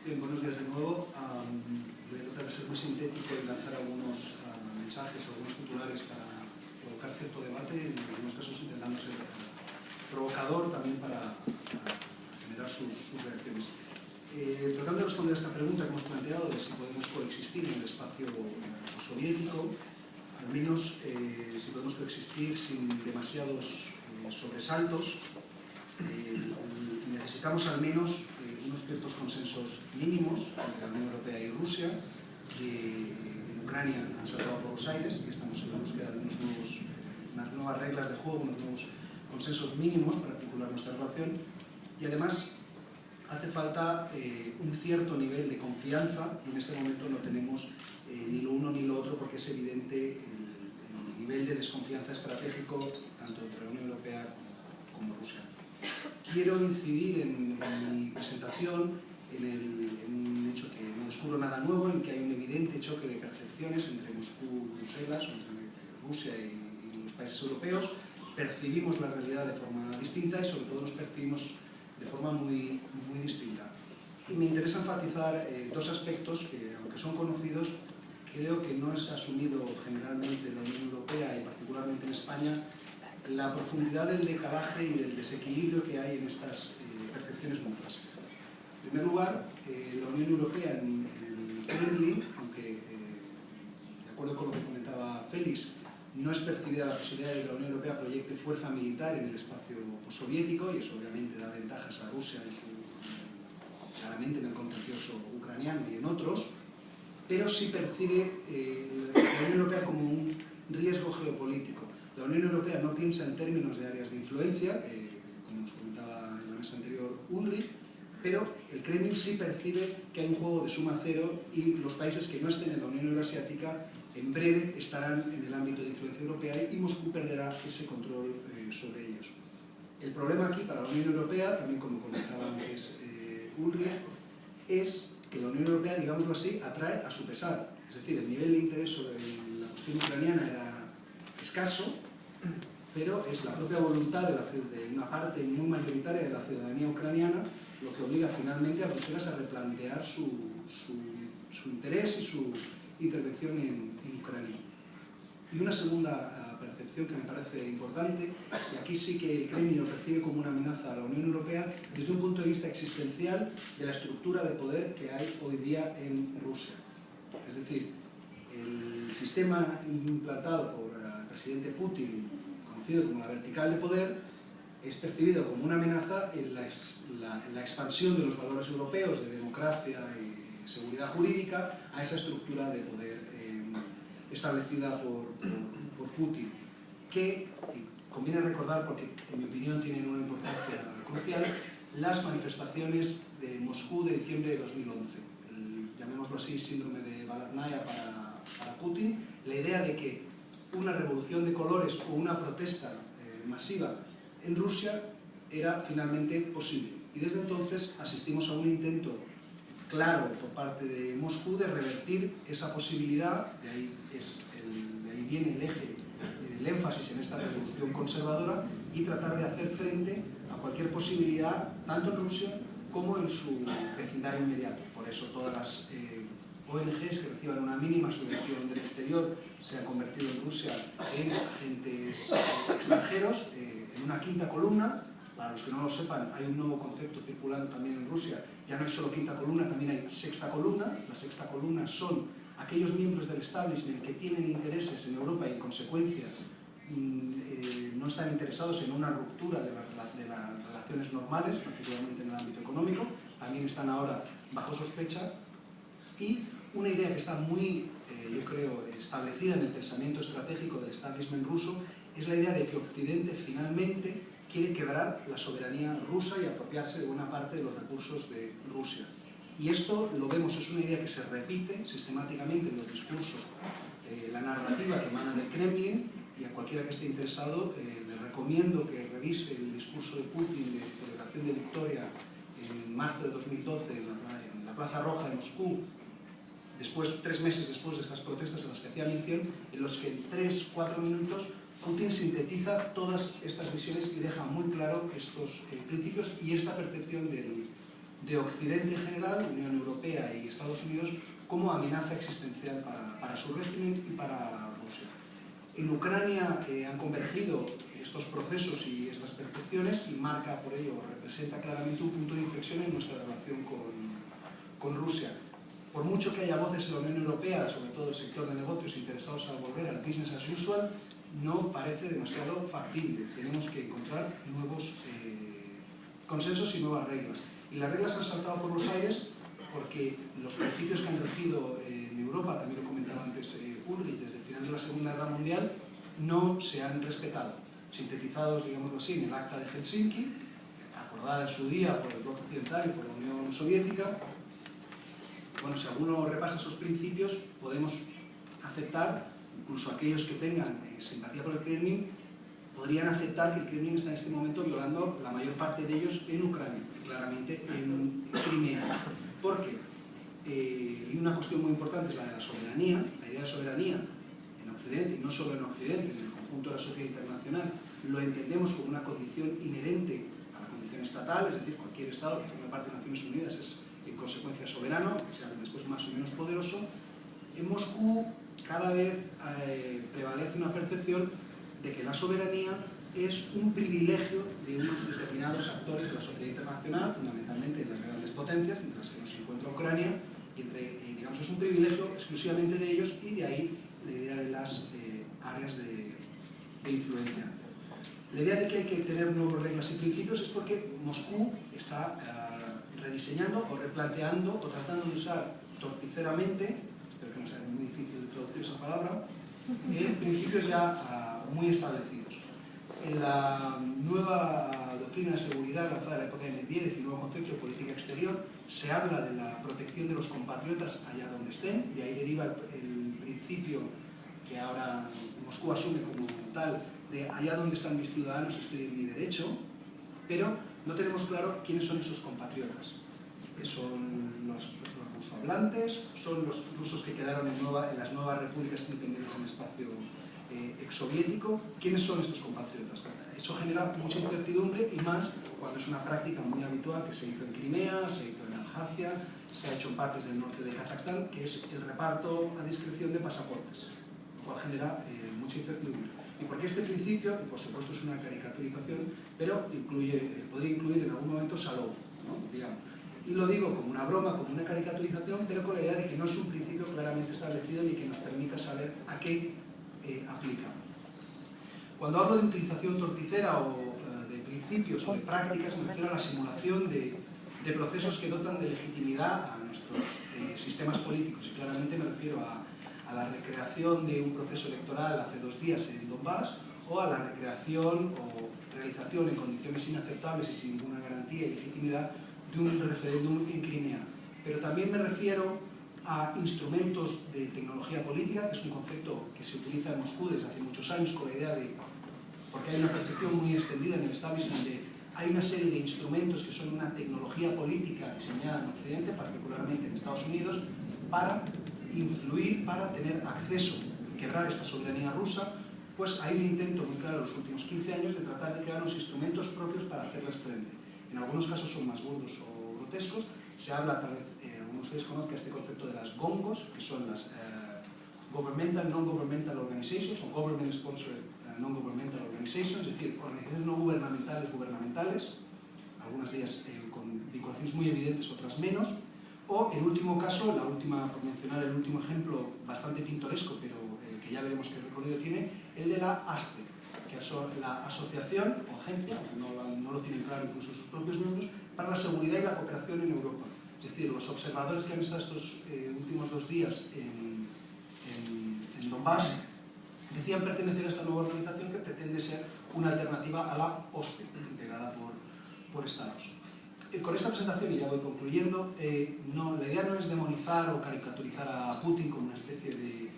Bien, buenos días de nuevo. Voy a tratar de ser muy sintético y lanzar algunos mensajes, algunos titulares para provocar cierto debate, en algunos casos intentando ser provocador también para generar sus reacciones. Tratando de responder a esta pregunta que hemos planteado de si podemos coexistir en el espacio soviético, al menos si podemos coexistir sin demasiados sobresaltos, necesitamos al menos unos ciertos consensos mínimos entre la Unión Europea y Rusia, que en Ucrania han saltado por los aires y estamos en la búsqueda de unas nuevas reglas de juego, unos nuevos consensos mínimos para articular nuestra relación, y además hace falta un cierto nivel de confianza, y en este momento no tenemos ni lo uno ni lo otro, porque es evidente el nivel de desconfianza estratégico tanto entre la Unión Europea como Rusia. Quiero incidir en mi presentación en un hecho que no descubro nada nuevo, en que hay un evidente choque de percepciones entre Moscú y Bruselas, entre Rusia y los países europeos. Percibimos la realidad de forma distinta y sobre todo nos percibimos de forma muy distinta. Y me interesa enfatizar dos aspectos que, aunque son conocidos, creo que no es asumido generalmente en la Unión Europea y particularmente en España, la profundidad del decalaje y del desequilibrio que hay en estas percepciones mutuas. En primer lugar, la Unión Europea en el Kremlin, aunque de acuerdo con lo que comentaba Félix, no es percibida la posibilidad de que la Unión Europea proyecte fuerza militar en el espacio postsoviético, y eso obviamente da ventajas a Rusia claramente en el contencioso ucraniano y en otros, pero sí percibe la Unión Europea como un riesgo geopolítico. La Unión Europea no piensa en términos de áreas de influencia, como nos comentaba en la mesa anterior Ulrich, pero el Kremlin sí percibe que hay un juego de suma cero y los países que no estén en la Unión Euroasiática en breve estarán en el ámbito de influencia europea y Moscú perderá ese control sobre ellos. El problema aquí para la Unión Europea, también como comentaba antes Ulrich, es que la Unión Europea, digámoslo así, atrae a su pesar. Es decir, el nivel de interés sobre la cuestión ucraniana era escaso, pero es la propia voluntad de una parte muy mayoritaria de la ciudadanía ucraniana lo que obliga finalmente a Bruselas a replantear su interés y su intervención en Ucrania. Y una segunda percepción que me parece importante, y aquí sí que el Kremlin lo percibe como una amenaza a la Unión Europea desde un punto de vista existencial de la estructura de poder que hay hoy día en Rusia. Es decir, el sistema implantado por el presidente Putin, conocido como la vertical de poder, es percibido como una amenaza en la expansión de los valores europeos de democracia y seguridad jurídica a esa estructura de poder establecida por Putin, que conviene recordar, porque en mi opinión tienen una importancia crucial, las manifestaciones de Moscú de diciembre de 2011, llamémoslo así, síndrome de Balatnaya para Putin, la idea de que una revolución de colores o una protesta masiva en Rusia era finalmente posible. Y desde entonces asistimos a un intento claro por parte de Moscú de revertir esa posibilidad, de ahí viene el eje, el énfasis en esta revolución conservadora, y tratar de hacer frente a cualquier posibilidad, tanto en Rusia como en su vecindario inmediato. Por eso todas las ONGs que reciban una mínima subvención del exterior se han convertido en Rusia en agentes extranjeros, en una quinta columna. Para los que no lo sepan, hay un nuevo concepto circulando también en Rusia. Ya no hay solo quinta columna, también hay sexta columna. La sexta columna son aquellos miembros del establishment que tienen intereses en Europa y en consecuencia no están interesados en una ruptura de las relaciones normales, particularmente en el ámbito económico. También están ahora bajo sospecha. Y una idea que está muy, yo creo, establecida en el pensamiento estratégico del establishment ruso es la idea de que Occidente finalmente quiere quebrar la soberanía rusa y apropiarse de buena parte de los recursos de Rusia. Y esto lo vemos, es una idea que se repite sistemáticamente en los discursos, la narrativa que emana del Kremlin, y a cualquiera que esté interesado le recomiendo que revise el discurso de Putin de celebración de victoria en marzo de 2012 en la Plaza Roja de Moscú, después, 3 meses después de estas protestas a las que hacía mención, en los que en 3-4 minutos Putin sintetiza todas estas visiones y deja muy claro estos principios y esta percepción de Occidente en general, Unión Europea y Estados Unidos, como amenaza existencial para su régimen y para Rusia. En Ucrania han convergido estos procesos y estas percepciones y marca por ello, representa claramente un punto de inflexión en nuestra relación con Rusia. Por mucho que haya voces en la Unión Europea, sobre todo el sector de negocios interesados en volver al business as usual, no parece demasiado factible. Tenemos que encontrar nuevos consensos y nuevas reglas. Y las reglas han saltado por los aires porque los principios que han regido en Europa, también lo comentaba antes Ulrich, desde el final de la Segunda Guerra Mundial, no se han respetado. Sintetizados, digámoslo así, en el Acta de Helsinki, acordada en su día por el bloque occidental y por la Unión Soviética. Bueno, si alguno repasa esos principios, podemos aceptar, incluso aquellos que tengan simpatía por el Kremlin, podrían aceptar que el Kremlin está en este momento violando la mayor parte de ellos en Ucrania, claramente en Crimea. Porque, y una cuestión muy importante es la de la soberanía, la idea de soberanía en Occidente, y no solo en Occidente, en el conjunto de la sociedad internacional, lo entendemos como una condición inherente a la condición estatal, es decir, cualquier Estado que forme parte de Naciones Unidas es en consecuencia soberano, que sea después más o menos poderoso. En Moscú cada vez prevalece una percepción de que la soberanía es un privilegio de unos determinados actores de la sociedad internacional, fundamentalmente de las grandes potencias, entre las que nos encuentra Ucrania, y digamos, es un privilegio exclusivamente de ellos, y de ahí la idea de las áreas de influencia. La idea de que hay que tener nuevas reglas y principios es porque Moscú está rediseñando o replanteando o tratando de usar torticeramente, espero que no sea muy difícil de traducir esa palabra, principios ya muy establecidos. En la nueva doctrina de seguridad lanzada en la época de Medvedev y nuevo concepto de política exterior, se habla de la protección de los compatriotas allá donde estén, y ahí deriva el principio que ahora Moscú asume como tal, de allá donde están mis ciudadanos estoy en mi derecho, pero no tenemos claro quiénes son esos compatriotas. ¿Son los rusohablantes? ¿Son los rusos que quedaron en las nuevas repúblicas independientes en el espacio exsoviético? ¿Quiénes son estos compatriotas? Eso genera mucha incertidumbre, y más cuando es una práctica muy habitual que se hizo en Crimea, se hizo en Abjasia, se ha hecho en partes del norte de Kazajstán, que es el reparto a discreción de pasaportes, lo cual genera mucha incertidumbre. Y porque este principio, y por supuesto es una caricaturización, pero podría incluir en algún momento Salou, ¿no? Digamos. Y lo digo como una broma, como una caricaturización, pero con la idea de que no es un principio claramente establecido ni que nos permita saber a qué aplica. Cuando hablo de utilización torticera o de principios o de prácticas, me refiero a la simulación de procesos que dotan de legitimidad a nuestros sistemas políticos, y claramente me refiero a la recreación de un proceso electoral hace 2 días en Donbass, o a la recreación o realización en condiciones inaceptables y sin ninguna garantía y legitimidad de un referéndum en Crimea. Pero también me refiero a instrumentos de tecnología política, que es un concepto que se utiliza en Moscú desde hace muchos años, con la idea de, porque hay una percepción muy extendida en el establishment de hay una serie de instrumentos que son una tecnología política diseñada en Occidente, particularmente en Estados Unidos, para influir, para tener acceso, quebrar esta soberanía rusa. Pues hay un intento muy claro en los últimos 15 años de tratar de crear unos instrumentos propios para hacerles frente. En algunos casos son más burdos o grotescos. Se habla, tal vez algunos de ustedes conozcan este concepto de las GONGOs, que son las Governmental Non-Governmental Organizations, o Government Sponsored Non-Governmental Organizations, es decir, organizaciones no gubernamentales gubernamentales, algunas de ellas con vinculaciones muy evidentes, otras menos. O, en último caso, por mencionar el último ejemplo bastante pintoresco, pero que ya veremos qué recorrido tiene, el de la ASTE, que es la asociación o agencia, no lo tienen claro incluso sus propios miembros, para la seguridad y la cooperación en Europa. Es decir, los observadores que han estado estos últimos 2 días en Donbass decían pertenecer a esta nueva organización que pretende ser una alternativa a la OSCE, integrada por Estados. Con esta presentación, y ya voy concluyendo, la idea no es demonizar o caricaturizar a Putin como una especie de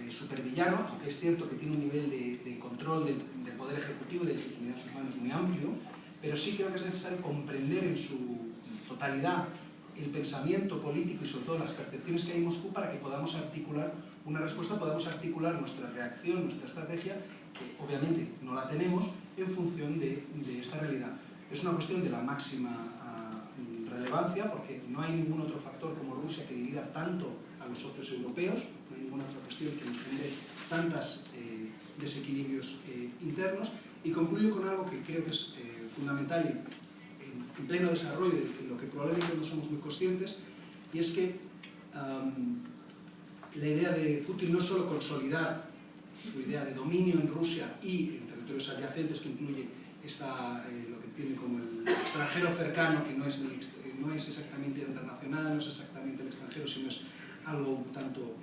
supervillano, aunque es cierto que tiene un nivel de control del poder ejecutivo y de legitimidad en sus manos muy amplio, pero sí creo que es necesario comprender en su totalidad el pensamiento político y sobre todo las percepciones que hay en Moscú para que podamos articular una respuesta, podamos articular nuestra reacción, nuestra estrategia, que obviamente no la tenemos, en función de esta realidad. Es una cuestión de la máxima relevancia relevancia, porque no hay ningún otro factor como Rusia que divida tanto a los socios europeos, no hay ninguna otra cuestión que nos genere tantos desequilibrios internos. Y concluyo con algo que creo que es fundamental y en pleno desarrollo, de lo que probablemente no somos muy conscientes, y es que la idea de Putin no es solo consolidar su idea de dominio en Rusia y en territorios adyacentes, que incluye lo que entiende como el extranjero cercano, que no es exactamente internacional, no es exactamente el extranjero, sino es algo un tanto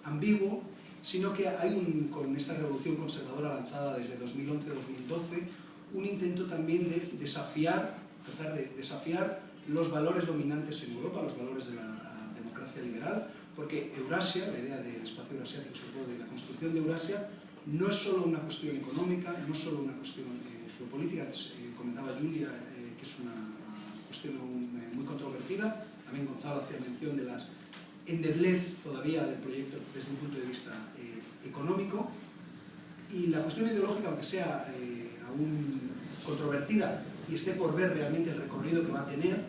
ambiguo, sino que hay con esta revolución conservadora lanzada desde 2011-2012, un intento también de tratar de desafiar los valores dominantes en Europa, los valores de la democracia liberal, porque Eurasia, la idea del espacio eurasiático, sobre todo de la construcción de Eurasia, no es solo una cuestión económica, no es solo una cuestión geopolítica. Comentaba Julia que es una cuestión muy controvertida. También Gonzalo hacía mención de la endeblez todavía del proyecto desde un punto de vista económico. Y la cuestión ideológica, aunque sea aún controvertida y esté por ver realmente el recorrido que va a tener,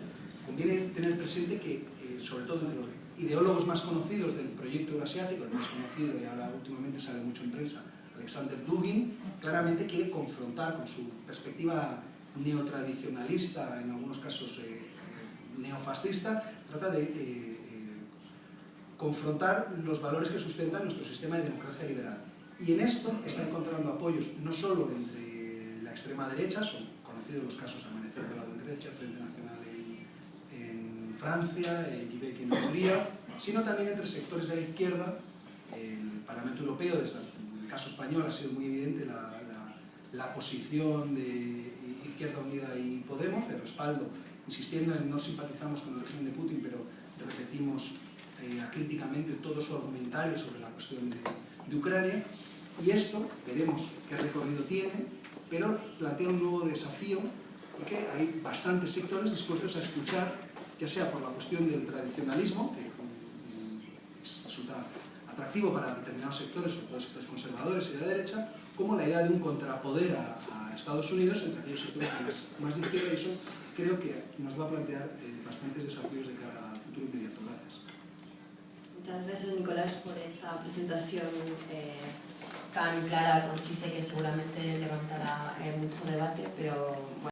conviene tener presente que, sobre todo entre los ideólogos más conocidos del proyecto eurasiático, el más conocido y ahora últimamente sale mucho en prensa, Alexander Dugin, claramente quiere confrontar con su perspectiva neotradicionalista, en algunos casos neofascista, trata de confrontar los valores que sustentan nuestro sistema de democracia liberal. Y en esto está encontrando apoyos no solo entre la extrema derecha, son conocidos los casos Amanecer Dorado en Grecia, Frente Nacional en Francia, Gibek en Hungría, sino también entre sectores de la izquierda. El Parlamento Europeo, desde el caso español, ha sido muy evidente la posición de Izquierda Unida y Podemos, de respaldo, insistiendo en no simpatizamos con el régimen de Putin, pero repetimos acríticamente todo su argumentario sobre la cuestión de Ucrania. Y esto, veremos qué recorrido tiene, pero plantea un nuevo desafío, porque hay bastantes sectores dispuestos a escuchar, ya sea por la cuestión del tradicionalismo, que resulta atractivo para determinados sectores, sobre todo sectores conservadores y de la derecha, como la idea de un contrapoder a Estados Unidos entre aquellos sectores más de izquierda, y eso creo que nos va a plantear bastantes desafíos de cara al futuro inmediato. Gracias. Muchas gracias, Nicolás, por esta presentación tan clara, concisa, que seguramente levantará mucho debate, pero bueno.